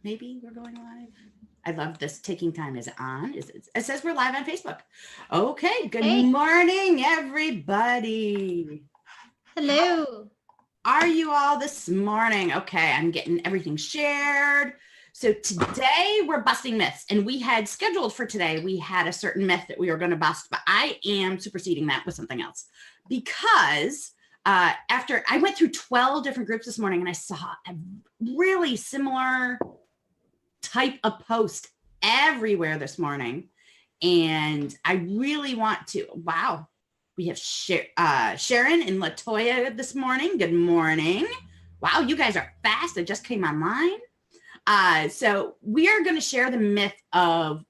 Maybe we're going live. I love this taking time. Is it on? It says we're live on Facebook. Okay. Good morning, everybody. Hello. How are you all this morning? Okay, I'm getting everything shared. So today we're busting myths, and we had scheduled for today, we had a certain myth that we were going to bust, but I am superseding that with something else because after I went through 12 different groups this morning and I saw a really similar type of post everywhere this morning. And I really want to, wow, we have Sharon and Latoya this morning. Good morning. Wow, you guys are fast. I just came online. So we are going to share the myth of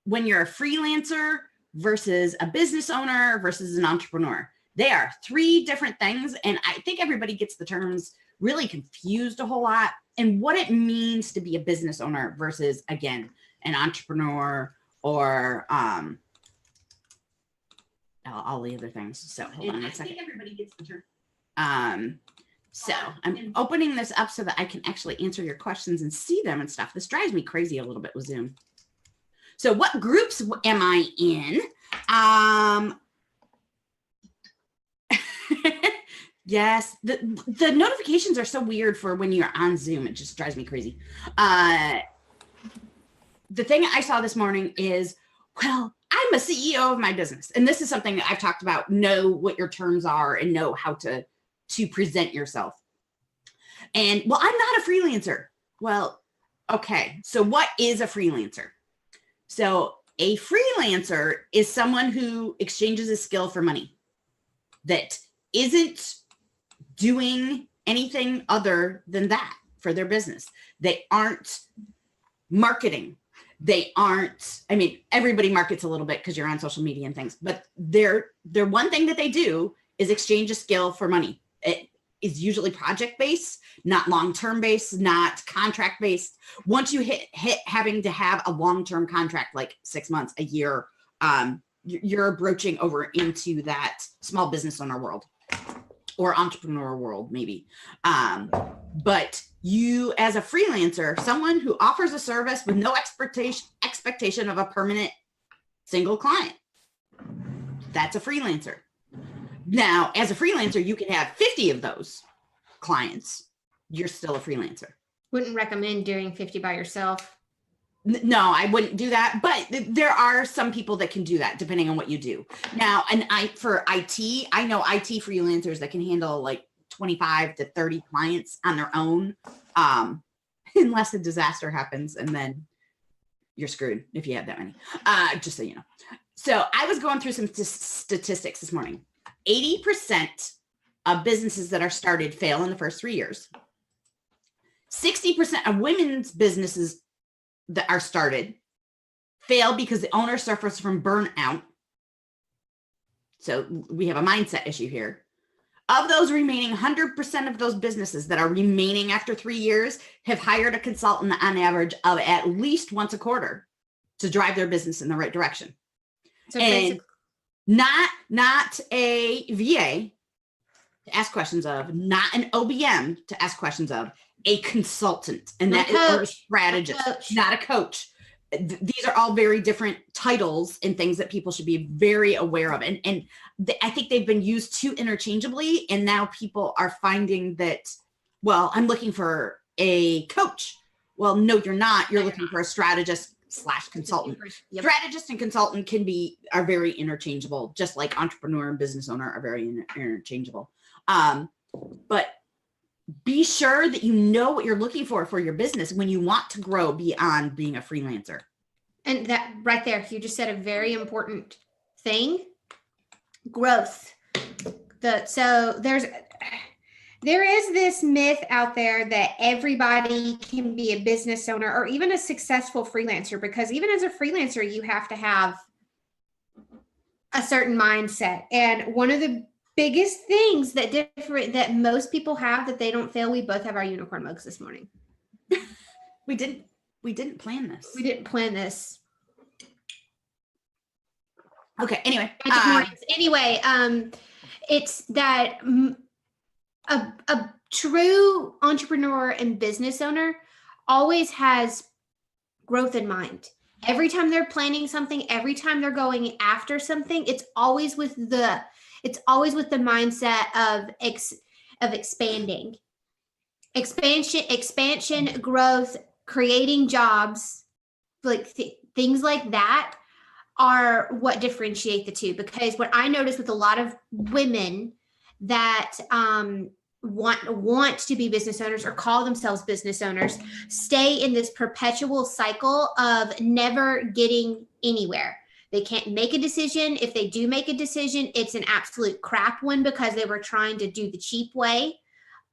when you're a freelancer versus a business owner versus an entrepreneur. They are three different things. And I think everybody gets the terms really confused a whole lot and what it means to be a business owner versus, again, an entrepreneur or all the other things. So hold on a second. I think everybody gets the term. So I'm opening this up so that I can actually answer your questions and see them and stuff. This drives me crazy a little bit with Zoom. So what groups am I in? Yes, the notifications are so weird for when you're on Zoom. It just drives me crazy. The thing I saw this morning is, well, I'm a CEO of my business. And this is something that I've talked about. Know what your terms are and know how to present yourself. And well, I'm not a freelancer. Well, okay. So what is a freelancer? So a freelancer is someone who exchanges a skill for money that isn't doing anything other than that for their business. They aren't marketing. They aren't, I mean, everybody markets a little bit because you're on social media and things, but they're one thing that they do is exchange a skill for money. It is usually project-based, not long-term based, not contract-based. Once you hit having to have a long-term contract, like 6 months, a year, you're broaching over into that small business owner world or entrepreneur world, maybe. But you, as a freelancer, someone who offers a service with no expectation of a permanent single client, that's a freelancer. Now, as a freelancer, you can have 50 of those clients. You're still a freelancer. Wouldn't recommend doing 50 by yourself. No, I wouldn't do that. But there are some people that can do that depending on what you do. Now, and for IT, I know IT freelancers that can handle like 25 to 30 clients on their own, unless a disaster happens and then you're screwed if you have that many, just so you know. So I was going through some statistics this morning. 80% of businesses that are started fail in the first 3 years. 60% of women's businesses that are started fail because the owner suffers from burnout. So we have a mindset issue here. Of those remaining, 100% of those businesses that are remaining after 3 years have hired a consultant on average of at least once a quarter to drive their business in the right direction. So and not a VA to ask questions of, not an OBM to ask questions of, a consultant, and that is a strategist, not a coach. These are all very different titles and things that people should be very aware of. And I think they've been used too interchangeably. And now people are finding that, well, I'm looking for a coach. Well, no, you're not. You're looking for a strategist / consultant. Yep. Strategist and consultant are very interchangeable, just like entrepreneur and business owner are very interchangeable. But be sure that you know what you're looking for your business when you want to grow beyond being a freelancer. And that right there, you just said a very important thing, growth. So there is this myth out there that everybody can be a business owner or even a successful freelancer, because even as a freelancer, you have to have a certain mindset. And one of the biggest things that most people have that they don't fail. We both have our unicorn mugs this morning. We didn't plan this. We didn't plan this. Okay. Anyway, it's that a true entrepreneur and business owner always has growth in mind. Every time they're planning something, every time they're going after something, it's always with the mindset of expanding. Expansion, growth, creating jobs, like things like that are what differentiate the two. Because what I notice with a lot of women that want to be business owners or call themselves business owners stay in this perpetual cycle of never getting anywhere. They can't make a decision. If they do make a decision, it's an absolute crap one because they were trying to do the cheap way,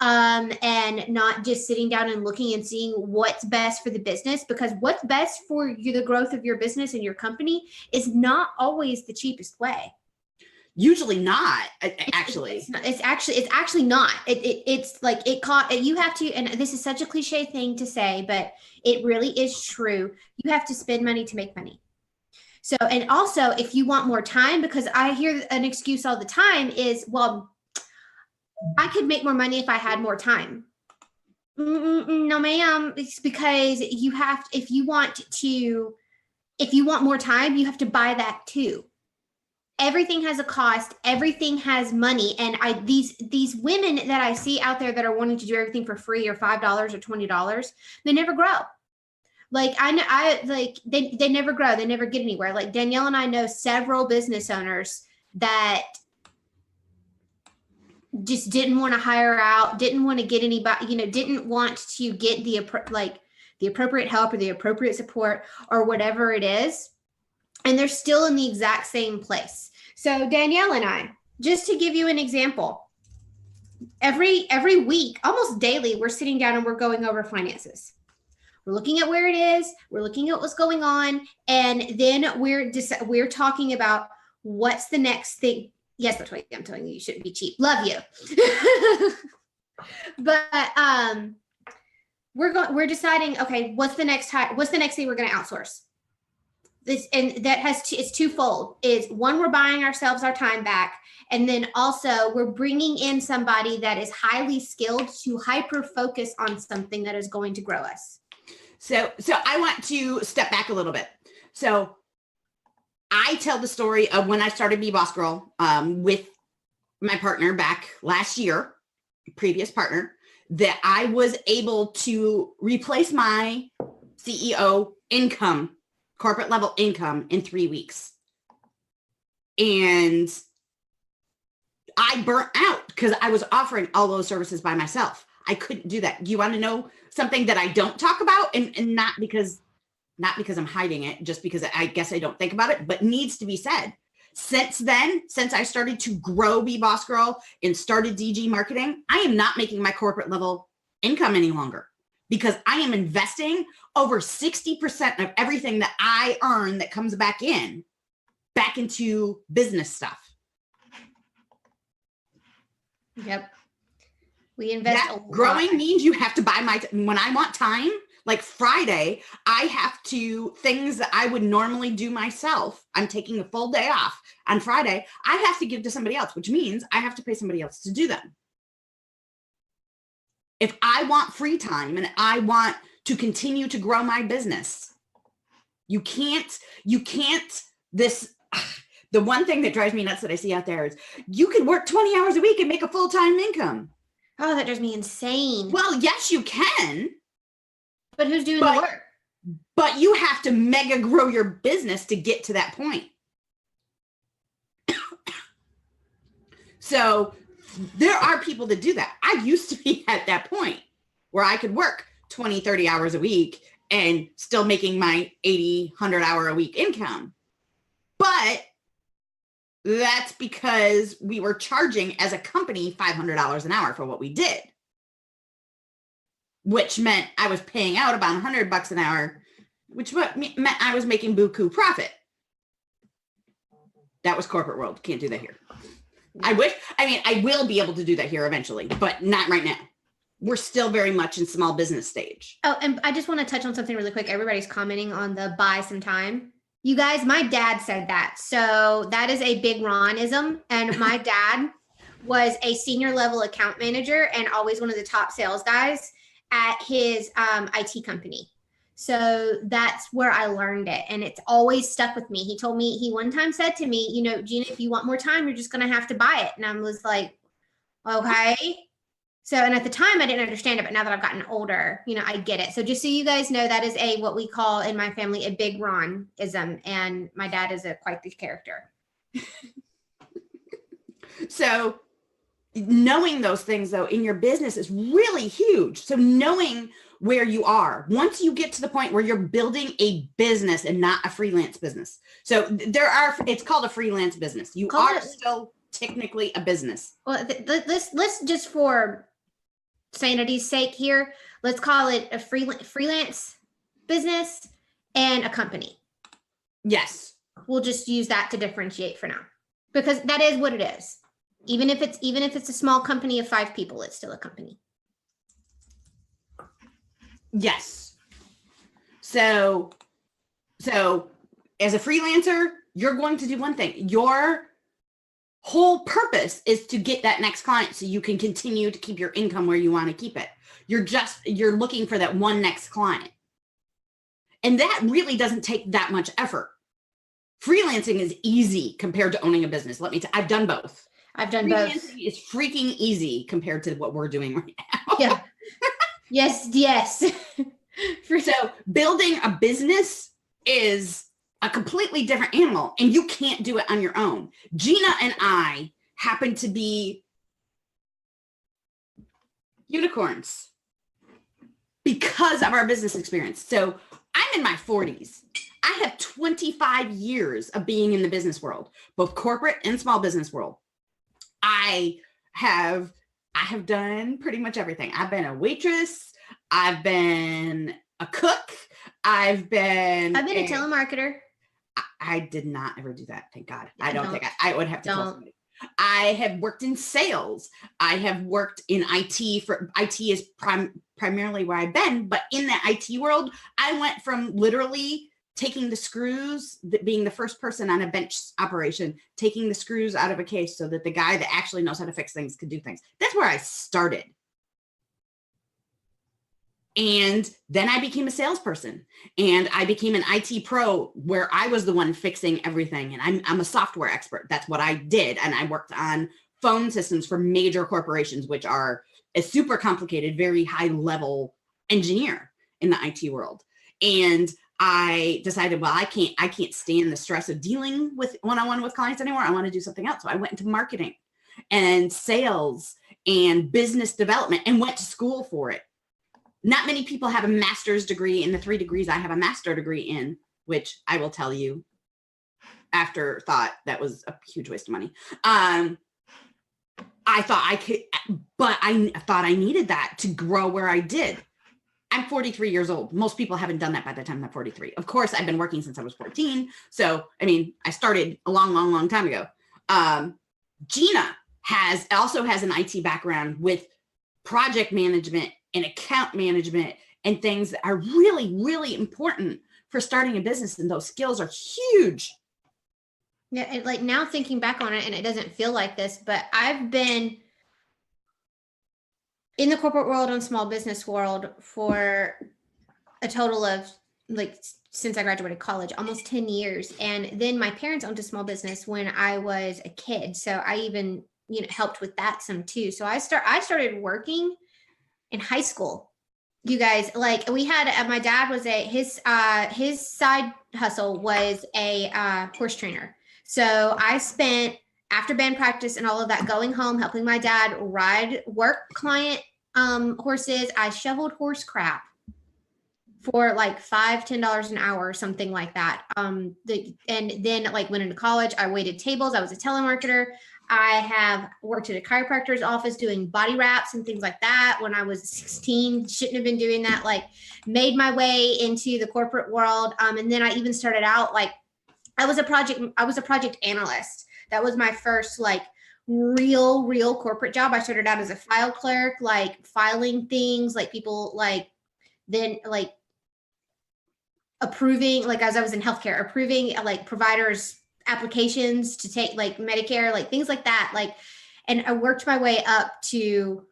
and not just sitting down and looking and seeing what's best for the business, because what's best for you, the growth of your business and your company, is not always the cheapest way. Usually not, actually. It's actually not. It's like you have to, and this is such a cliche thing to say, but it really is true. You have to spend money to make money. So, and also if you want more time, because I hear an excuse all the time is, well, I could make more money if I had more time. No, ma'am. It's because you have, if you want more time, you have to buy that too. Everything has a cost. Everything has money. And these women that I see out there that are wanting to do everything for free or $5 or $20, they never grow. Like they never grow. They never get anywhere. Like Danielle and I know several business owners that just didn't want to hire out, didn't want to get anybody, didn't want to get the appropriate help or the appropriate support or whatever it is. And they're still in the exact same place. So Danielle and I, just to give you an example, every week, almost daily, we're sitting down and we're going over finances. We're looking at where it is. We're looking at what's going on. And then we're talking about what's the next thing. Yes, that's why I'm telling you shouldn't be cheap. Love you. But we're deciding, okay, what's the next thing we're going to outsource? This, and that it's twofold. Is one, we're buying ourselves our time back, and then also we're bringing in somebody that is highly skilled to hyper focus on something that is going to grow us. So I want to step back a little bit. So I tell the story of when I started Be Boss Girl with my partner back last year, previous partner, that I was able to replace my CEO income, corporate level income, in 3 weeks. And I burnt out because I was offering all those services by myself. I couldn't do that. Do you want to know something that I don't talk about? And not because I'm hiding it, just because I guess I don't think about it, but needs to be said. Since then, since I started to grow Be Boss Girl and started DG marketing, I am not making my corporate level income any longer, because I am investing over 60% of everything that I earn that comes back into business stuff. Yep. We invest a lot. Growing means you have to buy when I want time, like Friday, I have to, things that I would normally do myself, I'm taking a full day off on Friday, I have to give to somebody else, which means I have to pay somebody else to do them. If I want free time and I want to continue to grow my business, you can't, the one thing that drives me nuts that I see out there is you can work 20 hours a week and make a full-time income. Oh, that drives me insane. Well, yes, you can. But who's doing the work? But you have to mega grow your business to get to that point. So there are people that do that. I used to be at that point where I could work 20, 30 hours a week and still making my 80, 100 hour a week income. But that's because we were charging as a company $500 an hour for what we did, which meant I was paying out about $100 an hour, which meant I was making buku profit. That was corporate world. Can't do that here. I will be able to do that here eventually, but not right now. We're still very much in small business stage. Oh, and I just want to touch on something really quick. Everybody's commenting on the buy some time. You guys, my dad said that. So that is a big Ronism. And my dad was a senior level account manager and always one of the top sales guys at his IT company. So that's where I learned it. And it's always stuck with me. He one time said to me, you know, Gina, if you want more time, you're just going to have to buy it. And I was like, okay. So, and at the time I didn't understand it, but now that I've gotten older, you know, I get it. So just so you guys know, that is what we call in my family, a big Ron-ism. And my dad is quite the character. So knowing those things though in your business is really huge. So knowing where you are, once you get to the point where you're building a business and not a freelance business. So it's called a freelance business. You are still technically a business. Well, let's just for sanity's sake here, let's call it a freelance business and a company. Yes. We'll just use that to differentiate for now, because that is what it is. Even if it's a small company of 5 people, it's still a company. Yes. So as a freelancer, you're going to do one thing. Your whole purpose is to get that next client so you can continue to keep your income where you want to keep it. You're looking for that one next client. And that really doesn't take that much effort. Freelancing is easy compared to owning a business. I've done both. Freelancing is freaking easy compared to what we're doing right now. Yeah. Yes. So building a business is a completely different animal, and you can't do it on your own. Gina and I happen to be unicorns because of our business experience. So I'm in my 40s. I have 25 years of being in the business world, both corporate and small business world. I have done pretty much everything. I've been a waitress. I've been a cook. I've been a telemarketer. I did not ever do that. Thank God. I don't think I would have to tell somebody. I have worked in sales. I have worked in IT. IT is primarily where I've been, but in the IT world, I went from literally taking the screws, being the first person on a bench operation, taking the screws out of a case so that the guy that actually knows how to fix things could do things. That's where I started. And then I became a salesperson, and I became an IT pro where I was the one fixing everything. And I'm a software expert. That's what I did. And I worked on phone systems for major corporations, which are a super complicated, very high level engineer in the IT world. And I decided, well, I can't stand the stress of dealing with one-on-one with clients anymore. I want to do something else. So I went into marketing and sales and business development and went to school for it. Not many people have a master's degree in the 3 degrees I have a master's degree in, which I will tell you after thought that was a huge waste of money. I thought I could, but I thought I needed that to grow where I did. I'm 43 years old. Most people haven't done that by the time they're 43. Of course, I've been working since I was 14. So, I mean, I started a long time ago. Gina also has an IT background with project management and account management and things that are really, really important for starting a business. And those skills are huge. Yeah. Like now thinking back on it, and it doesn't feel like this, but I've been in the corporate world and small business world for a total of since I graduated college, almost 10 years. And then my parents owned a small business when I was a kid. So I even, helped with that some too. So I started working in high school. You guys, we had, my dad was his side hustle was a horse trainer. So I spent, after band practice and all of that, going home, helping my dad work client horses. I shoveled horse crap for $5-10 an hour or something like that. And then went into college. I waited tables. I was a telemarketer. I have worked at a chiropractor's office doing body wraps and things like that when I was 16. Shouldn't have been doing that. Made my way into the corporate world. And then I even started out I was a project analyst. That was my first real corporate job. I started out as a file clerk, filing things, people then approving, as I was in healthcare, approving providers applications to take Medicare, things like that. And I worked my way up to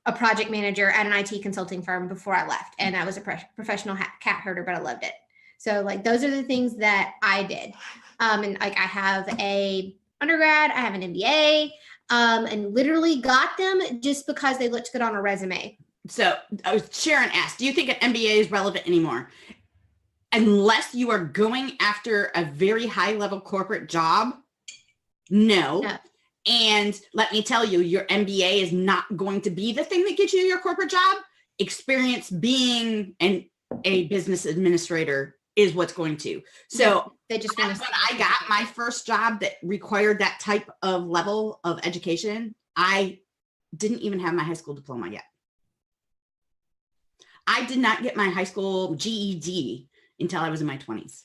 a project manager at an IT consulting firm before I left. And I was a professional cat herder, but I loved it. So like, those are the things that I did. And like, I have a undergrad, I have an MBA, and literally got them just because they looked good on a resume. So Sharon asked, do you think an MBA is relevant anymore? Unless you are going after a very high level corporate job, no. And let me tell you, your MBA is not going to be the thing that gets you your corporate job. Experience being a business administrator is what's going to. So they just when I got my first job that required that type of level of education, I didn't even have my high school diploma yet. I did not get my high school GED until I was in my 20s.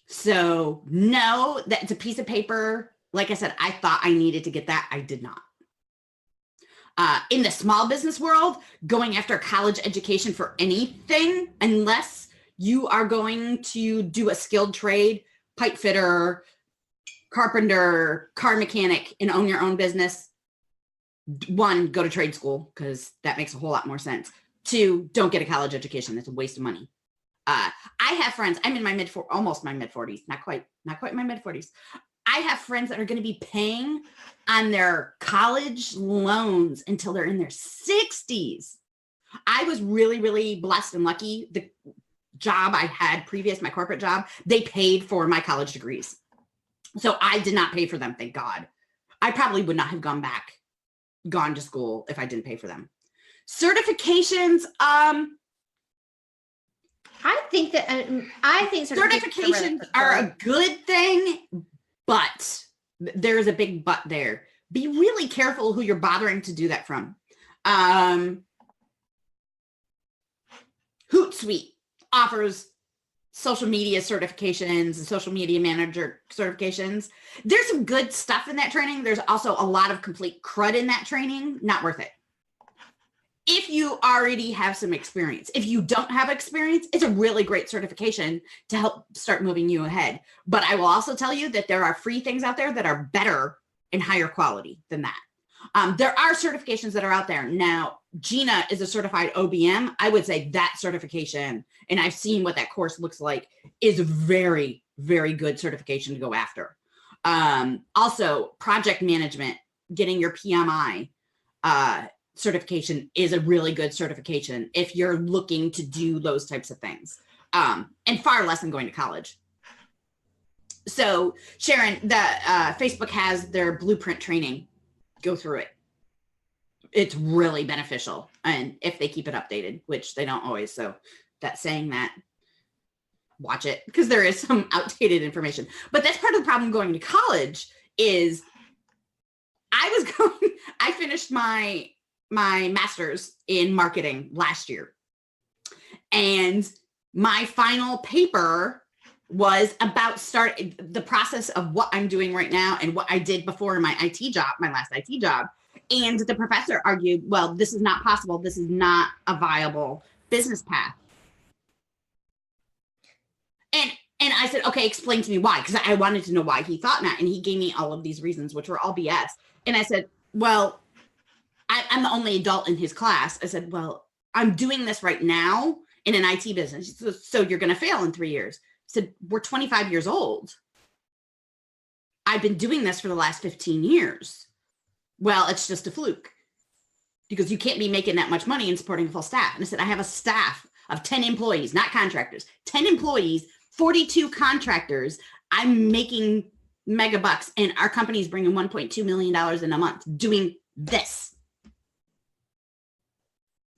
So no, that's a piece of paper. Like I said, I thought I needed to get that. I did not. In the small business world, going after a college education for anything, unless you are going to do a skilled trade, pipe fitter, carpenter, car mechanic, and own your own business, 1, go to trade school, because that makes a whole lot more sense. 2, don't get a college education. It's a waste of money. I have friends, I'm in almost my mid 40s, not quite my mid 40s. I have friends that are going to be paying on their college loans until they're in their 60s. I was really, really blessed and lucky. The job I had previous, my corporate job, they paid for my college degrees. So I did not pay for them, thank God. I probably would not have gone to school if I didn't pay for them. Certifications, I think certifications are a good thing, but there's a big but there. Be really careful who you're bothering to do that from. Hootsuite offers social media certifications and social media manager certifications. There's some good stuff in that training. There's also a lot of complete crud in that training. Not worth it. If you already have some experience. If you don't have experience, it's a really great certification to help start moving you ahead. But I will also tell you that there are free things out there that are better and higher quality than that. There are certifications that are out there. Now, Gina is a certified OBM. I would say that certification, and I've seen what that course looks like, is a very, very good certification to go after. Also, project management, getting your PMI certification is a really good certification if you're looking to do those types of things, and far less than going to college. So Sharon, Facebook has their blueprint training. Go through it. It's really beneficial, and if they keep it updated, which they don't always. So that's saying that, watch it, because there is some outdated information. But that's part of the problem going to college is I finished my master's in marketing last year. And my final paper was about the process of what I'm doing right now and what I did before in my last IT job. And the professor argued, well, this is not possible. This is not a viable business path. And I said, okay, explain to me why, because I wanted to know why he thought that. And he gave me all of these reasons, which were all BS. And I said, well, I'm the only adult in his class. I said, well, I'm doing this right now in an IT business. So you're going to fail in 3 years. I said, we're 25 years old. I've been doing this for the last 15 years. Well, it's just a fluke because you can't be making that much money and supporting a full staff. And I said, I have a staff of 10 employees, not contractors, 10 employees, 42 contractors. I'm making mega bucks, and our company's bringing $1.2 million in a month doing this.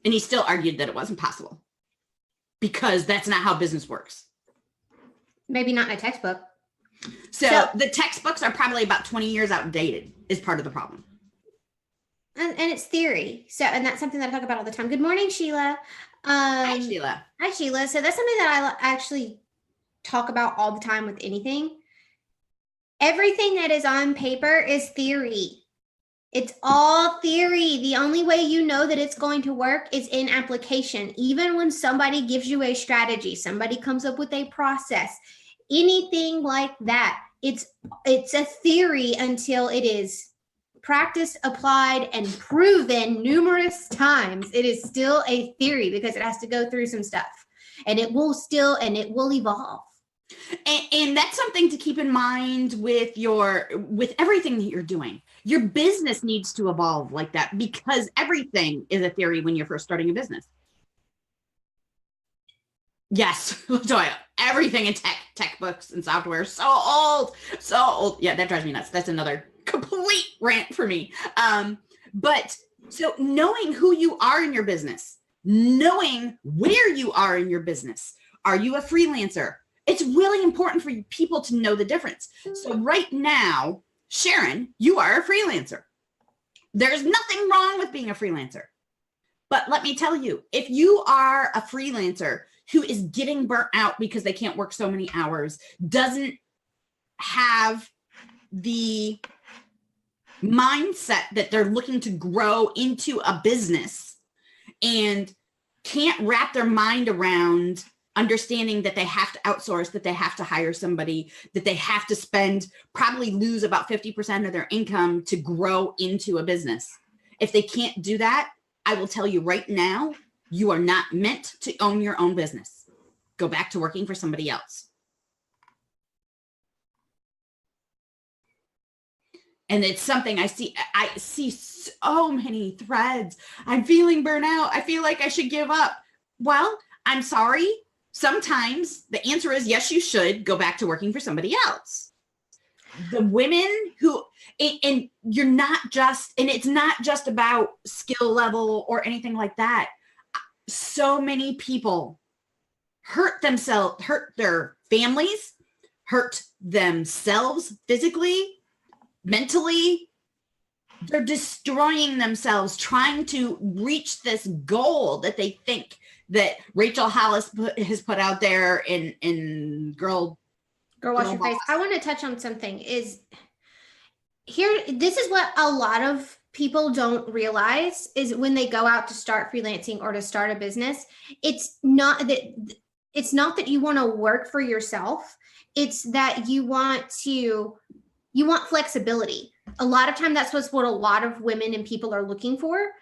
And he still argued that it wasn't possible because that's not how business works. Maybe not in a textbook. So the textbooks are probably about 20 years outdated is part of the problem. And it's theory. So, and that's something that I talk about all the time. Good morning, Sheila. Hi, Sheila. Hi, Sheila. So that's something that I actually talk about all the time with anything. Everything that is on paper is theory. It's all theory. The only way you know that it's going to work is in application. Even when somebody gives you a strategy, somebody comes up with a process, anything like that, it's a theory until it is practiced, applied, and proven numerous times. It is still a theory because it has to go through some stuff, and it will evolve. And that's something to keep in mind with everything that you're doing. Your business needs to evolve like that, because everything is a theory when you're first starting a business. Yes, everything in tech books and software, so old. Yeah, that drives me nuts. That's another complete rant for me. But so knowing who you are in your business, knowing where you are in your business. Are you a freelancer? It's really important for people to know the difference. So right now, Sharon, you are a freelancer. There's nothing wrong with being a freelancer. But let me tell you, if you are a freelancer who is getting burnt out because they can't work so many hours, doesn't have the mindset that they're looking to grow into a business, and can't wrap their mind around understanding that they have to outsource, that they have to hire somebody, that they have to probably lose about 50% of their income to grow into a business. If they can't do that, I will tell you right now, you are not meant to own your own business. Go back to working for somebody else. And it's something I see so many threads. I'm feeling burnout. I feel like I should give up. Well, I'm sorry. Sometimes the answer is yes, you should go back to working for somebody else. The women who, and you're not just, and it's not just about skill level or anything like that. So many people hurt themselves, hurt their families, hurt themselves physically, mentally. They're destroying themselves trying to reach this goal that they think that Rachel Hollis has put out there in Girl Wash Your Face. I want to touch on something this is what a lot of people don't realize is when they go out to start freelancing or to start a business, it's not that you want to work for yourself. It's that you want flexibility. A lot of time that's what a lot of women and people are looking for,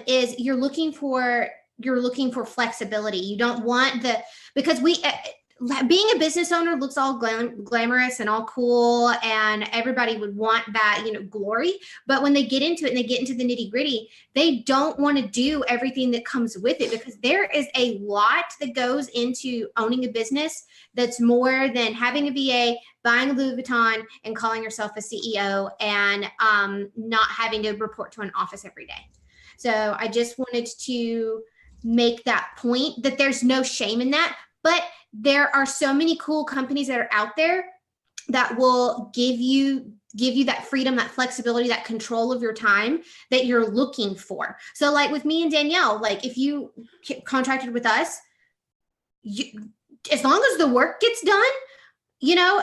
is you're looking for flexibility. You don't want because being a business owner looks all glamorous and all cool, and everybody would want that, glory. But when they get into it and they get into the nitty gritty, they don't want to do everything that comes with it, because there is a lot that goes into owning a business that's more than having a VA, buying a Louis Vuitton, and calling yourself a CEO, and not having to report to an office every day. So I just wanted to make that point, that there's no shame in that. But there are so many cool companies that are out there that will give you that freedom, that flexibility, that control of your time that you're looking for. So like with me and Danielle, like if you contracted with us, as long as the work gets done,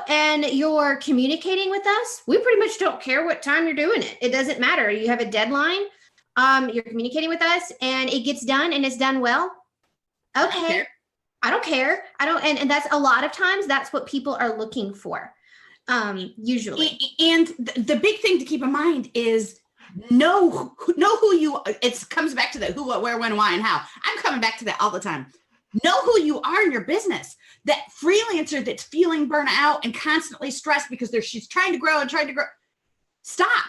and you're communicating with us, we pretty much don't care what time you're doing it. It doesn't matter. You have a deadline. You're communicating with us and it gets done and it's done well. Okay. I don't care. And that's a lot of times that's what people are looking for. Usually. And the big thing to keep in mind is know who you, it comes back to the who, what, where, when, why, and how. I'm coming back to that all the time. Know who you are in your business. That freelancer that's feeling burnt out and constantly stressed because she's trying to grow. Stop.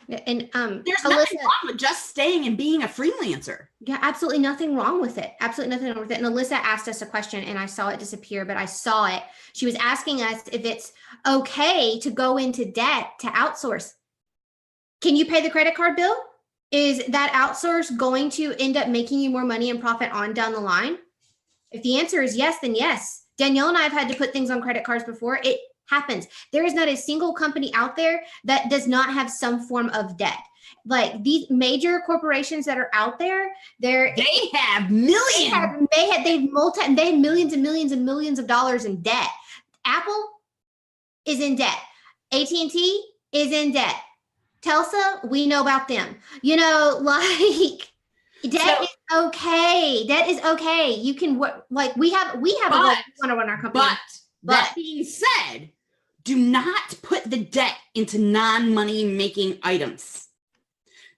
And there's nothing wrong with just staying and being a freelancer. Yeah, absolutely nothing wrong with it. Absolutely nothing wrong with it. And Alyssa asked us a question and I saw it disappear, but I saw it. She was asking us if it's okay to go into debt to outsource. Can you pay the credit card bill? Is that outsource going to end up making you more money and profit on down the line? If the answer is yes, then yes. Danielle and I have had to put things on credit cards before. It happens. There is not a single company out there that does not have some form of debt. Like these major corporations that are out there, they have millions. They have millions and millions and millions of dollars in debt. Apple is in debt. AT&T is in debt. Telsa, we know about them. Debt is okay. Debt is okay. You can work, like we have a goal. We want to run our company. But that being said, do not put the debt into non-money making items.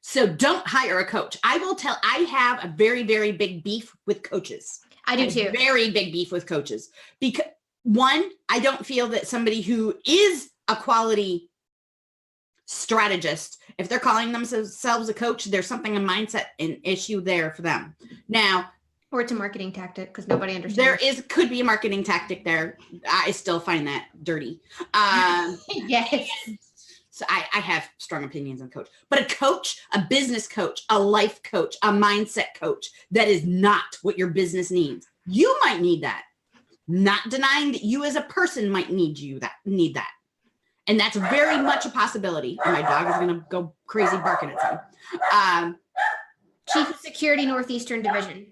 So don't hire a coach. I will tell, I have a very, very big beef with coaches. I do too. Very big beef with coaches. Because one, I don't feel that somebody who is a quality strategist, if they're calling themselves a coach, there's something, a mindset, an issue there for them. Now, or it's a marketing tactic because nobody understands. Could be a marketing tactic there. I still find that dirty. Yes. So I have strong opinions on coach, but a coach, a business coach, a life coach, a mindset coach, that is not what your business needs. You might need that. Not denying that you as a person might need that. And that's very much a possibility. And my dog is going to go crazy barking at something. Chief of Security, Northeastern Division.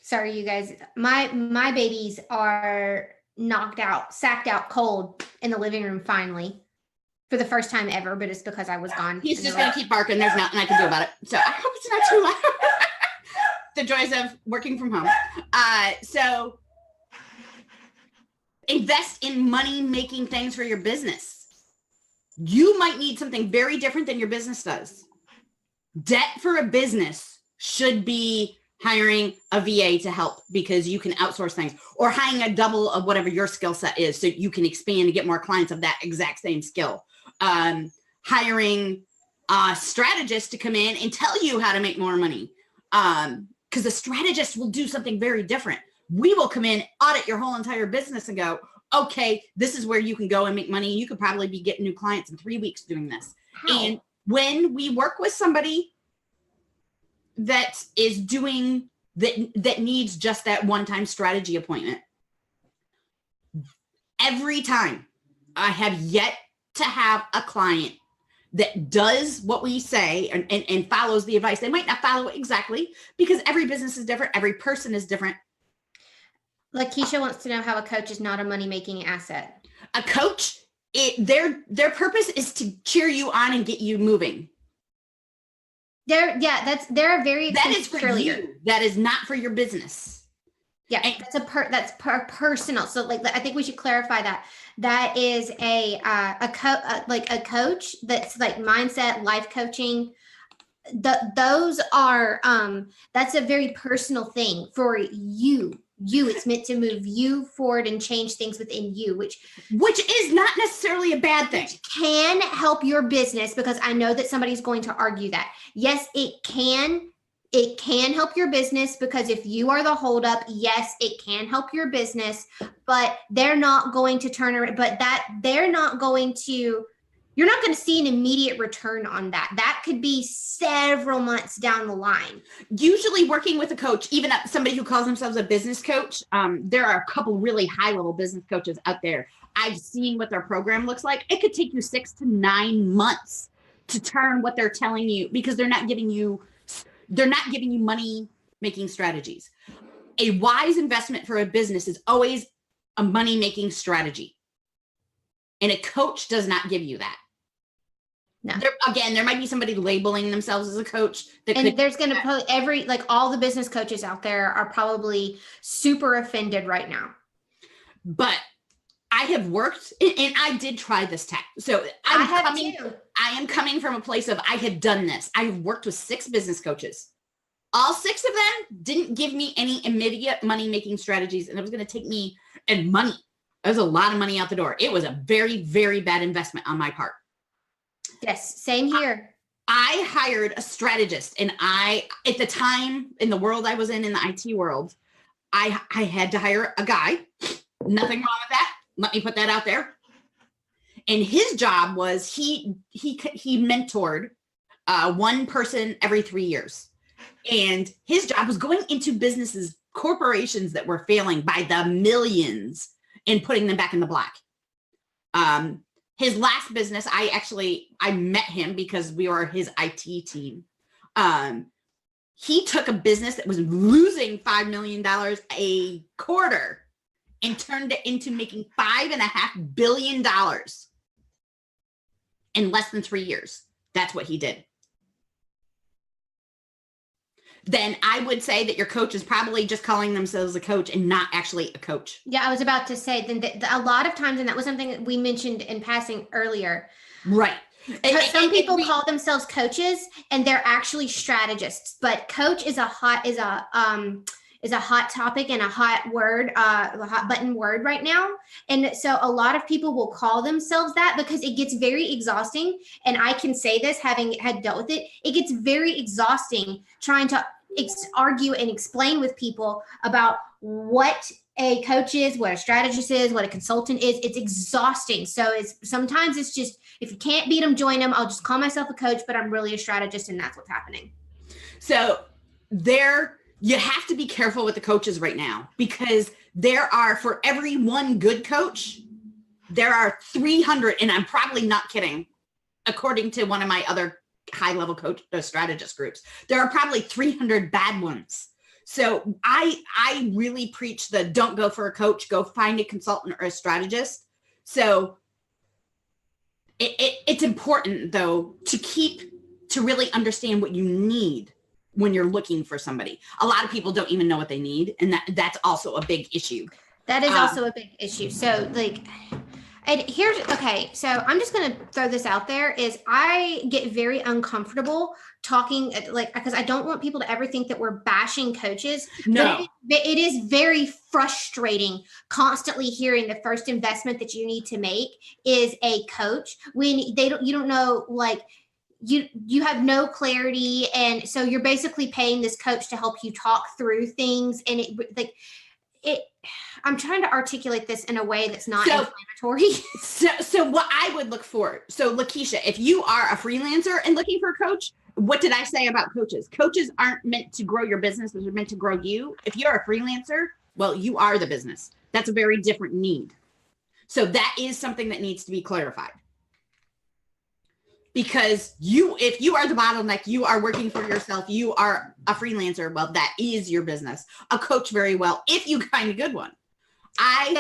Sorry, you guys. My babies are knocked out, sacked out cold in the living room finally for the first time ever, but it's because I was gone. He's just going to keep barking. There's nothing I can do about it. So I hope it's not too loud. The joys of working from home. So invest in money making things for your business. You might need something very different than your business does. Debt for a business should be hiring a VA to help because you can outsource things, or hiring a double of whatever your skill set is so you can expand and get more clients of that exact same skill. Hiring a strategist to come in and tell you how to make more money. Because a strategist will do something very different. We will come in, audit your whole entire business and go, okay, this is where you can go and make money. You could probably be getting new clients in 3 weeks doing this. How? And when we work with somebody that is doing that needs just that one-time strategy appointment, every time I have yet to have a client that does what we say and follows the advice. They might not follow it exactly because every business is different. Every person is different. Lakeisha wants to know how a coach is not a money-making asset. A coach, their purpose is to cheer you on and get you moving. They're a very that is for cheerleader. You. That is not for your business. Yeah, and that's personal. So I think we should clarify that. That is a coach that's like mindset, life coaching. Those are that's a very personal thing for you. It's meant to move you forward and change things within you, which is not necessarily a bad thing. Can help your business, because I know that somebody's going to argue that. Yes, it can help your business, because if you are the holdup, yes, it can help your business, but they're not going to turn around, you're not going to see an immediate return on that. That could be several months down the line. Usually working with a coach, even somebody who calls themselves a business coach, there are a couple really high-level business coaches out there. I've seen what their program looks like. It could take you 6 to 9 months to turn what they're telling you, because they're not giving you money-making strategies. A wise investment for a business is always a money-making strategy. And a coach does not give you that. No. There might be somebody labeling themselves as a coach. There's going to probably all the business coaches out there are probably super offended right now. But I have worked, and I did try this tech. So I am coming from a place of, I have done this. I've worked with 6 business coaches. All 6 of them didn't give me any immediate money-making strategies, and it was going to take me and money. There was a lot of money out the door. It was a very, very bad investment on my part. Yes, same here. I hired a strategist, and at the time in the world I was in the IT world, I had to hire a guy. Nothing wrong with that. Let me put that out there. And his job was he mentored one person every 3 years. And his job was going into businesses, corporations that were failing by the millions, and putting them back in the black. His last business, I met him because we were his IT team. He took a business that was losing $5 million a quarter and turned it into making $5.5 billion in less than 3 years. That's what he did. then I would say that your coach is probably just calling themselves a coach and not actually a coach. Yeah, I was about to say then a lot of times, and that was something that we mentioned in passing earlier. Right. Some people call themselves coaches and they're actually strategists, but coach is a hot topic and a hot word, a hot button word right now. And so a lot of people will call themselves that because it gets very exhausting. And I can say this, having had dealt with it, it gets very exhausting trying to argue and explain with people about what a coach is, what a strategist is, what a consultant is. It's exhausting. So sometimes it's just, if you can't beat them, join them. I'll just call myself a coach, but I'm really a strategist, and that's what's happening. So you have to be careful with the coaches right now, because there are, for every one good coach, there are 300, and I'm probably not kidding, according to one of my other high-level coach strategist groups, there are probably 300 bad ones. So I really preach the don't go for a coach, go find a consultant or a strategist. So it's important, though, to really understand what you need when you're looking for somebody. A lot of people don't even know what they need, and that's also a big issue. That is also a big issue. So so I'm just going to throw this out there, is I get very uncomfortable talking, because I don't want people to ever think that we're bashing coaches. No. But it is very frustrating constantly hearing the first investment that you need to make is a coach when you don't know, you have no clarity. And so you're basically paying this coach to help you talk through things. And I'm trying to articulate this in a way that's not inflammatory. So what I would look for, Lakeisha, if you are a freelancer and looking for a coach, what did I say about coaches? Coaches aren't meant to grow your business. They're meant to grow you. If you're a freelancer, well, you are the business. That's a very different need. So that is something that needs to be clarified. Because if you are the bottleneck, you are working for yourself, you are a freelancer, well, that is your business. A coach, very well, if you find a good one. I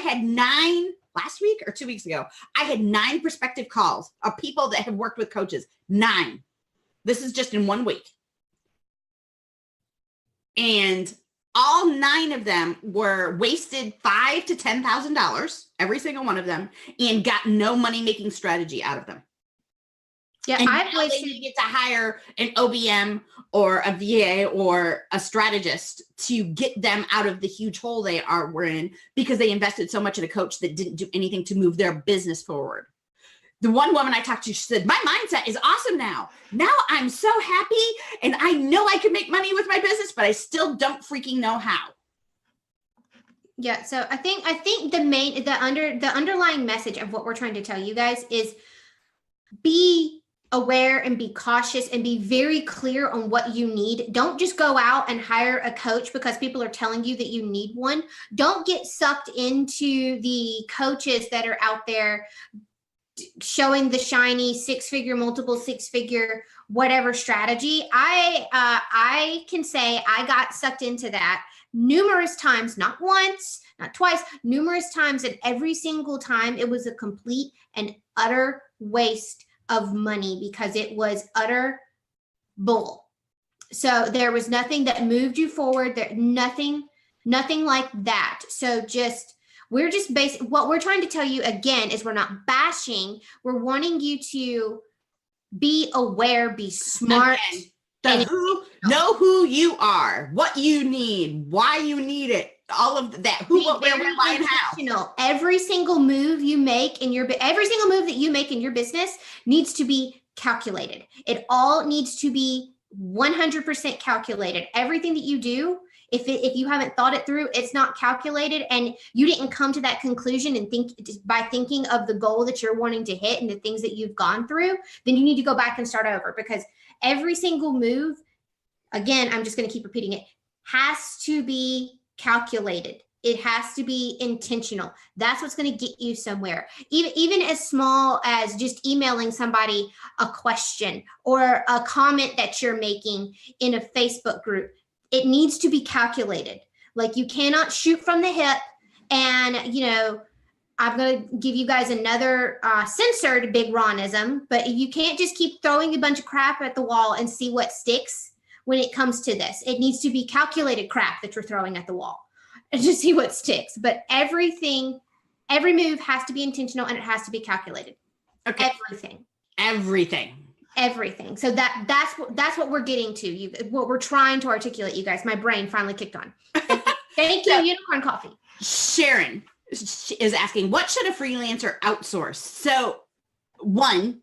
had 9 last week or 2 weeks ago. I had 9 prospective calls of people that have worked with coaches. 9. This is just in 1 week. And all 9 of them were wasted $5,000 to $10,000, every single one of them, and got no money-making strategy out of them. Yeah, and they needed to hire an OBM or a VA or a strategist to get them out of the huge hole were in, because they invested so much in a coach that didn't do anything to move their business forward. The one woman I talked to, she said, my mindset is awesome now. Now I'm so happy, and I know I can make money with my business, but I still don't freaking know how. Yeah, so I think the underlying message of what we're trying to tell you guys is be aware and be cautious and be very clear on what you need. Don't just go out and hire a coach because people are telling you that you need one. Don't get sucked into the coaches that are out there showing the shiny 6-figure, multiple 6-figure, whatever strategy. I can say I got sucked into that numerous times, not once, not twice, numerous times. And every single time it was a complete and utter waste of money because it was utter bull. So there was nothing that moved you forward. Nothing like that. So what we're trying to tell you again is we're not bashing. We're wanting you to be aware, be smart. Know who you are, what you need, why you need it, all of that. Who, what, where, when, why, and how. Every single move you make every single move that you make in your business needs to be calculated. It all needs to be 100% calculated. Everything that you do, if you haven't thought it through, it's not calculated, and you didn't come to that conclusion and by thinking of the goal that you're wanting to hit and the things that you've gone through, then you need to go back and start over, because every single move, again, I'm just going to keep repeating it, has to be calculated. It has to be intentional. That's what's going to get you somewhere. Even as small as just emailing somebody a question or a comment that you're making in a Facebook group. It needs to be calculated. Like, you cannot shoot from the hip and, I'm going to give you guys another censored big Ronism, but you can't just keep throwing a bunch of crap at the wall and see what sticks. when it comes to this. It needs to be calculated crap that you're throwing at the wall and to see what sticks. But every move has to be intentional and it has to be calculated. Okay. Everything. So that's what we're getting to. What we're trying to articulate, you guys. My brain finally kicked on. Thank you, Unicorn Coffee. Sharon is asking, what should a freelancer outsource? So, one,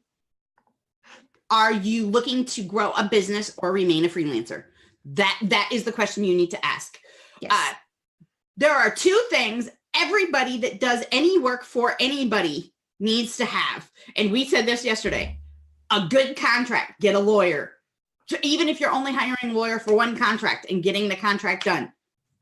are you looking to grow a business or remain a freelancer? That is the question you need to ask. Yes. There are two things everybody that does any work for anybody needs to have. And we said this yesterday. A good contract, get a lawyer. So even if you're only hiring a lawyer for one contract and getting the contract done,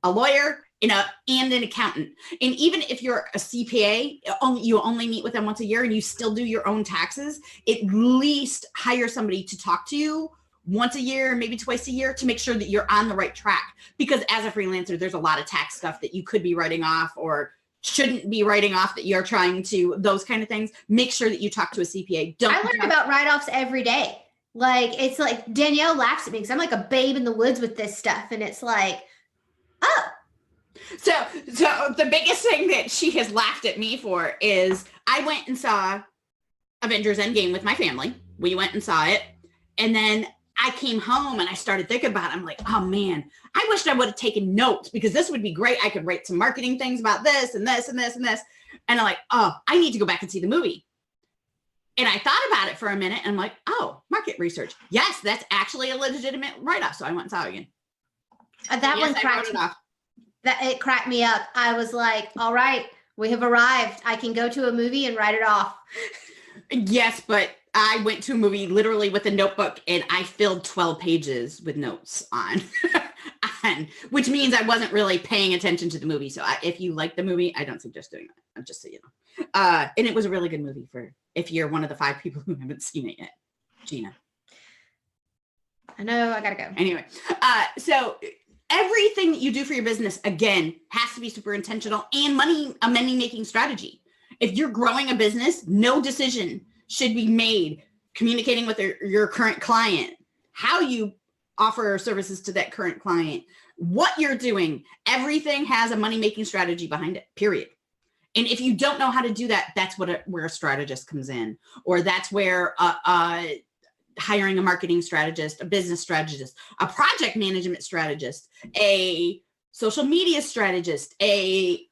a lawyer and an accountant. And even if you're a CPA, you only meet with them once a year and you still do your own taxes, at least hire somebody to talk to you once a year, maybe twice a year, to make sure that you're on the right track. Because as a freelancer, there's a lot of tax stuff that you could be writing off or shouldn't be writing off that you're trying to, those kind of things. Make sure that you talk to a CPA. I learn about write-offs every day. Like, it's like Danielle laughs at me because I'm like a babe in the woods with this stuff. And it's like, oh. So the biggest thing that she has laughed at me for is I went and saw Avengers Endgame with my family. We went and saw it. And then I came home and I started thinking about it. I'm like, oh man, I wished I would have taken notes because this would be great. I could write some marketing things about this and this and this and this. And I'm like, oh, I need to go back and see the movie. And I thought about it for a minute and I'm like, oh, market research. Yes, that's actually a legitimate write-off. So I went and saw it again. It cracked me up. I was like, all right, we have arrived. I can go to a movie and write it off. Yes, but I went to a movie literally with a notebook and I filled 12 pages with notes on, which means I wasn't really paying attention to the movie. So if you like the movie, I don't suggest doing that. I'm just so you know. And it was a really good movie for if you're one of the 5 people who haven't seen it yet. Gina. I know, I gotta go. Anyway, so everything that you do for your business, again, has to be super intentional and a money-making strategy. If you're growing a business, no decision should be made communicating with your current client, how you offer services to that current client, what you're doing. Everything has a money-making strategy behind it, period. And if you don't know how to do that, that's where a strategist comes in, or that's where hiring a marketing strategist, a business strategist, a project management strategist, a social media strategist, a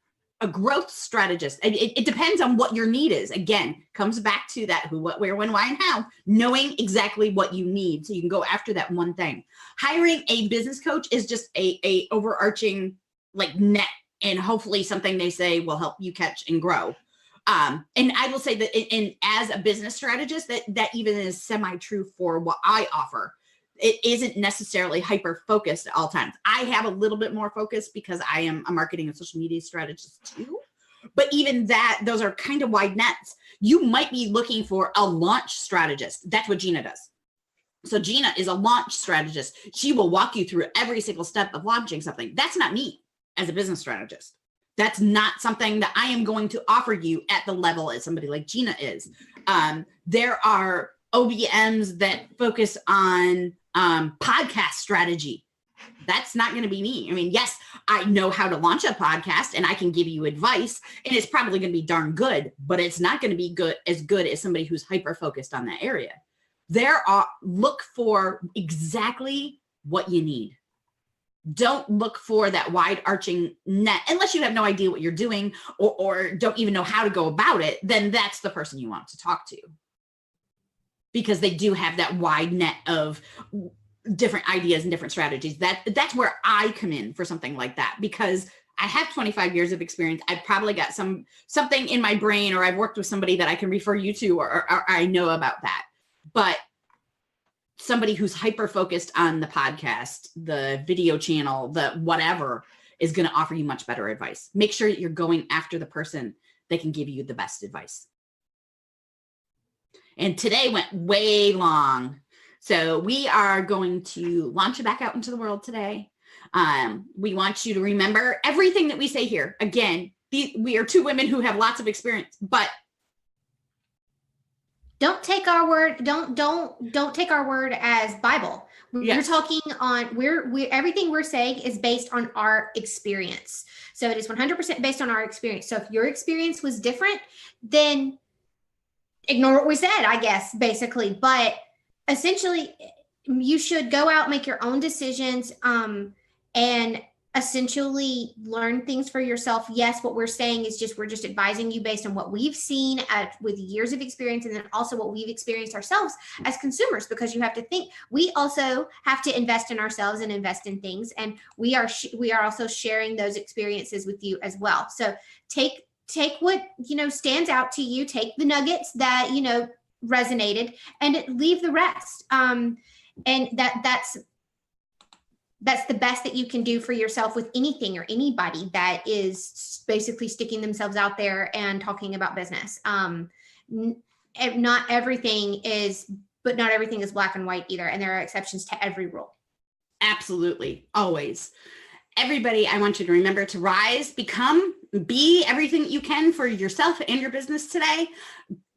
growth strategist. It depends on what your need is. Again, comes back to that who, what, where, when, why, and how, knowing exactly what you need so you can go after that one thing. Hiring a business coach is just a overarching like net, and hopefully something they say will help you catch and grow. And I will say that as a business strategist, that even is semi-true for what I offer. It isn't necessarily hyper-focused at all times. I have a little bit more focus because I am a marketing and social media strategist too. But even those are kind of wide nets. You might be looking for a launch strategist. That's what Gina does. So Gina is a launch strategist. She will walk you through every single step of launching something. That's not me as a business strategist. That's not something that I am going to offer you at the level as somebody like Gina is. There are OBMs that focus on podcast strategy. That's not going to be me. I mean, yes, I know how to launch a podcast and I can give you advice and it's probably going to be darn good, but it's not going to be as good as somebody who's hyper focused on that area. Look for exactly what you need. Don't look for that wide arching net unless you have no idea what you're doing or don't even know how to go about it. Then that's the person you want to talk to, because they do have that wide net of different ideas and different strategies. That's where I come in for something like that, because I have 25 years of experience. I've probably got something in my brain, or I've worked with somebody that I can refer you to, or I know about that. But somebody who's hyper focused on the podcast, the video channel, the whatever, is going to offer you much better advice. Make sure that you're going after the person that can give you the best advice. And today went way long. So we are going to launch it back out into the world today. We want you to remember everything that we say here. Again, we are 2 women who have lots of experience, but don't take our word. Don't take our word as Bible. We're talking on we everything we're saying is based on our experience. So it is 100% based on our experience. So if your experience was different, then ignore what we said, I guess, basically. But essentially, you should go out, make your own decisions, and essentially learn things for yourself. Yes, what we're saying is we're just advising you based on what we've seen with years of experience, and then also what we've experienced ourselves as consumers, because you have to think we also have to invest in ourselves and invest in things, and we are also sharing those experiences with you as well. So take what stands out to you, take the nuggets that resonated, and leave the rest. And that's the best that you can do for yourself with anything or anybody that is basically sticking themselves out there and talking about business. Not everything is black and white either, and there are exceptions to every rule. Absolutely, always. Everybody, I want you to remember to rise, be everything that you can for yourself and your business today.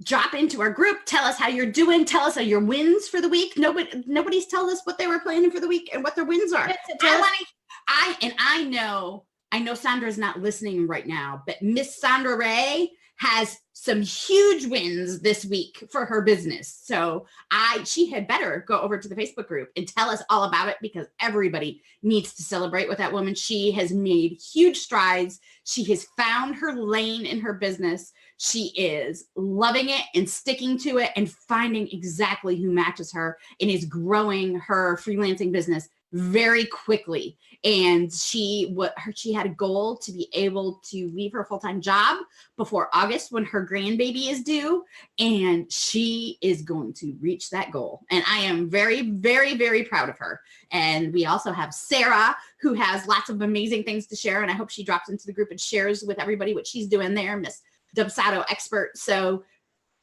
Drop into our group. Tell us how you're doing. Tell us your wins for the week. Nobody's told us what they were planning for the week and what their wins are. I know Sandra's not listening right now, but Miss Sandra Ray has some huge wins this week for her business. So she had better go over to the Facebook group and tell us all about it, because everybody needs to celebrate with that woman. She has made huge strides. She has found her lane in her business. She is loving it and sticking to it and finding exactly who matches her, and is growing her freelancing business very quickly. And she had a goal to be able to leave her full-time job before August, when her grandbaby is due, and she is going to reach that goal. And I am very, very, very proud of her. And we also have Sarah, who has lots of amazing things to share, and I hope she drops into the group and shares with everybody what she's doing there, Miss Dubsato expert. So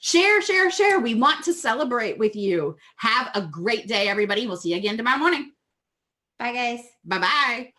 share. We want to celebrate with you. Have a great day, everybody. We'll see you again tomorrow morning. Bye, guys. Bye-bye.